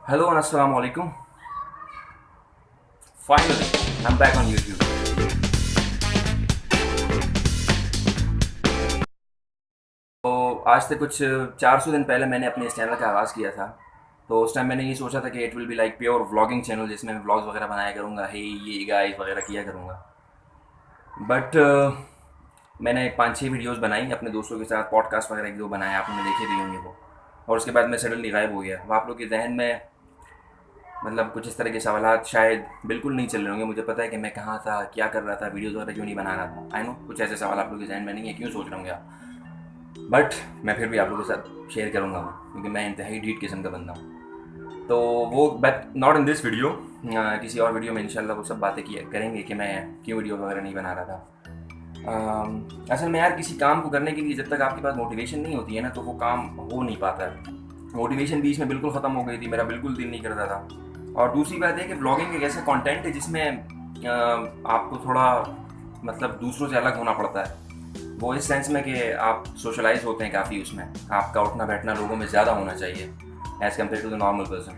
Hello and Assalamu alaikum. Finally, I'm back on YouTube. तो आज से कुछ 400 दिन पहले मैंने अपने इस चैनल का आगाज़ किया था। तो उस टाइम मैंने ये सोचा था कि it will be like pure vlogging channel जिसमें मैं व्लॉग्स वगैरह बनाया करूँगा, हे ये गाइस वगैरह किया करूँगा। बट मैंने 5-6 वीडियोज़ बनाई अपने दोस्तों के साथ, पॉडकास्ट वगैरह एक दो बनाए, आपने देखे भी होंगे वो। और उसके बाद मैं सडनली गायब हो गया। अब आप लोग के जहन में मतलब कुछ इस तरह के सवालात शायद बिल्कुल नहीं चल रहे होंगे। मुझे पता है कि मैं कहाँ था, क्या कर रहा था, वीडियोज़ वगैरह क्यों नहीं बना रहा था। आई नो कुछ ऐसे सवाल आप लोगों के जहन में नहीं है, क्यों सोच रहे होंगे आप। बट मैं फिर भी आप लोगों के साथ शेयर करूँगा वो, क्योंकि मैं इंतहाई ढीठ किस्म का बंदा हूँ। तो वो but not in this video, किसी और वीडियो में इंशाल्लाह वो सब बातें किया करेंगे कि मैं क्यों वीडियो वगैरह नहीं बना रहा था। असल में यार किसी काम को करने के लिए जब तक आपके पास मोटिवेशन नहीं होती है ना, तो वो काम हो नहीं पाता है। मोटिवेशन बीच में बिल्कुल ख़त्म हो गई थी, मेरा बिल्कुल दिल नहीं करता था। और दूसरी बात है कि व्लॉगिंग एक ऐसा कंटेंट है जिसमें आपको थोड़ा मतलब दूसरों से अलग होना पड़ता है। वो इस सेंस में कि आप सोशलाइज होते हैं काफ़ी, उसमें आपका उठना बैठना लोगों में ज़्यादा होना चाहिए as compare to the normal person.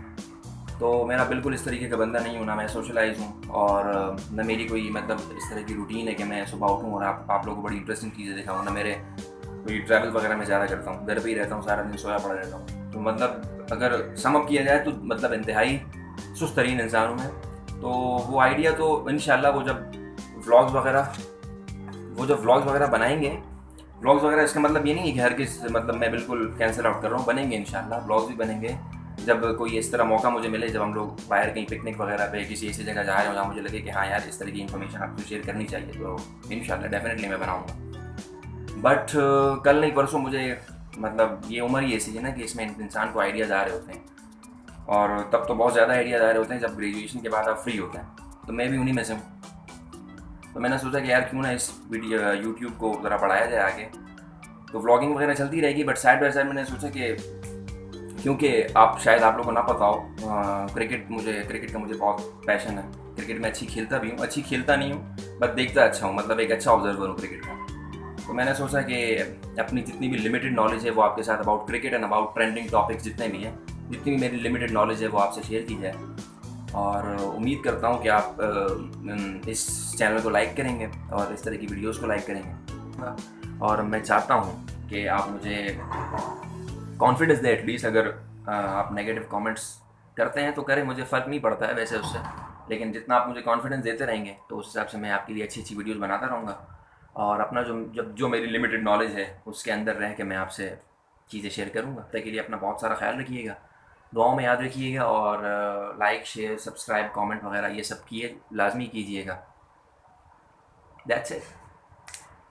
तो मेरा बिल्कुल इस तरीके का बंदा नहीं हूँ, ना मैं सोशलाइज हूँ और न मेरी कोई मतलब इस तरह की रूटीन है कि मैं सुबह उठूँ और आप लोगों को बड़ी इंटरेस्टिंग चीज़ें दिखाऊँ। ना मेरे कोई ट्रैवल वगैरह मैं ज़्यादा करता हूँ, घर पे ही रहता हूँ, सारा दिन सोया पड़ा रहता हूँ। तो मतलब अगर सम अप किया जाए तो मतलब इंतहाई सुस्त तरीन इंसान हूँ मैं। तो वो आइडिया तो इंशाल्लाह वो जब व्लॉग्स वगैरह बनाएंगे, व्लॉग्स वगैरह इसका मतलब ये नहीं है कि हर किस मतलब मैं बिल्कुल कैंसिल आउट कर रहा हूँ, बनेंगे इंशाल्लाह व्लॉग्स भी बनेंगे। जब कोई इस तरह मौका मुझे मिले, जब हम लोग बाहर कहीं पिकनिक वगैरह पे किसी ऐसी जगह जा रहे हो जहाँ मुझे लगे कि हाँ यार इस तरह की इन्फॉर्मेशन आपको शेयर करनी चाहिए, तो इंशाल्लाह डेफिनेटली मैं बनाऊँगा। बट कल नहीं परसों मुझे मतलब ये उम्र ही ऐसी है ना कि इसमें इंसान को आइडियाज़ आ रहे होते हैं, और तब तो बहुत ज़्यादा आइडियाज़ आ रहे होते हैं जब ग्रेजुएशन के बाद आप फ्री होते हैं। तो मैं भी उन्हीं में से हूँ। तो मैंने सोचा कि यार क्यों ना इस वीडियो यूट्यूब को ज़रा बढ़ाया जाए आगे। तो व्लॉगिंग वगैरह चलती रहेगी, बट साइड बाय साइड मैंने सोचा कि क्योंकि आप शायद आप लोगों को ना पता हो, क्रिकेट का मुझे बहुत पैशन है। क्रिकेट में अच्छी खेलता भी हूँ, अच्छी खेलता नहीं हूँ बट देखता अच्छा हूँ, मतलब एक अच्छा ऑब्जर्वर हूँ क्रिकेट का। तो मैंने सोचा कि अपनी जितनी भी लिमिटेड नॉलेज है वो आपके साथ about cricket and about trending topics जितने भी हैं, जितनी भी मेरी लिमिटेड नॉलेज है वो आपसे शेयर की जाए। और उम्मीद करता हूँ कि आप इस चैनल को लाइक करेंगे और इस तरह की वीडियोस को लाइक करेंगे। और मैं चाहता हूँ कि आप मुझे कॉन्फिडेंस दें एटलीस्ट। अगर आप नेगेटिव कमेंट्स करते हैं तो करें, मुझे फ़र्क नहीं पड़ता है वैसे उससे। लेकिन जितना आप मुझे कॉन्फिडेंस देते रहेंगे तो उस हिसाब से मैं आपके लिए अच्छी अच्छी वीडियोस बनाता रहूँगा। और अपना जो मेरी लिमिटेड नॉलेज है उसके अंदर रह के मैं आपसे चीज़ें शेयर करूँगा। तब के लिए अपना बहुत सारा ख्याल रखिएगा, दुआओं में याद रखिएगा, और लाइक शेयर सब्सक्राइब कमेंट वगैरह ये सब किए लाजमी कीजिएगा। That's it.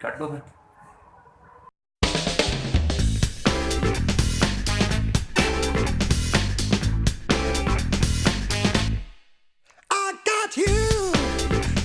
कट लो फिर।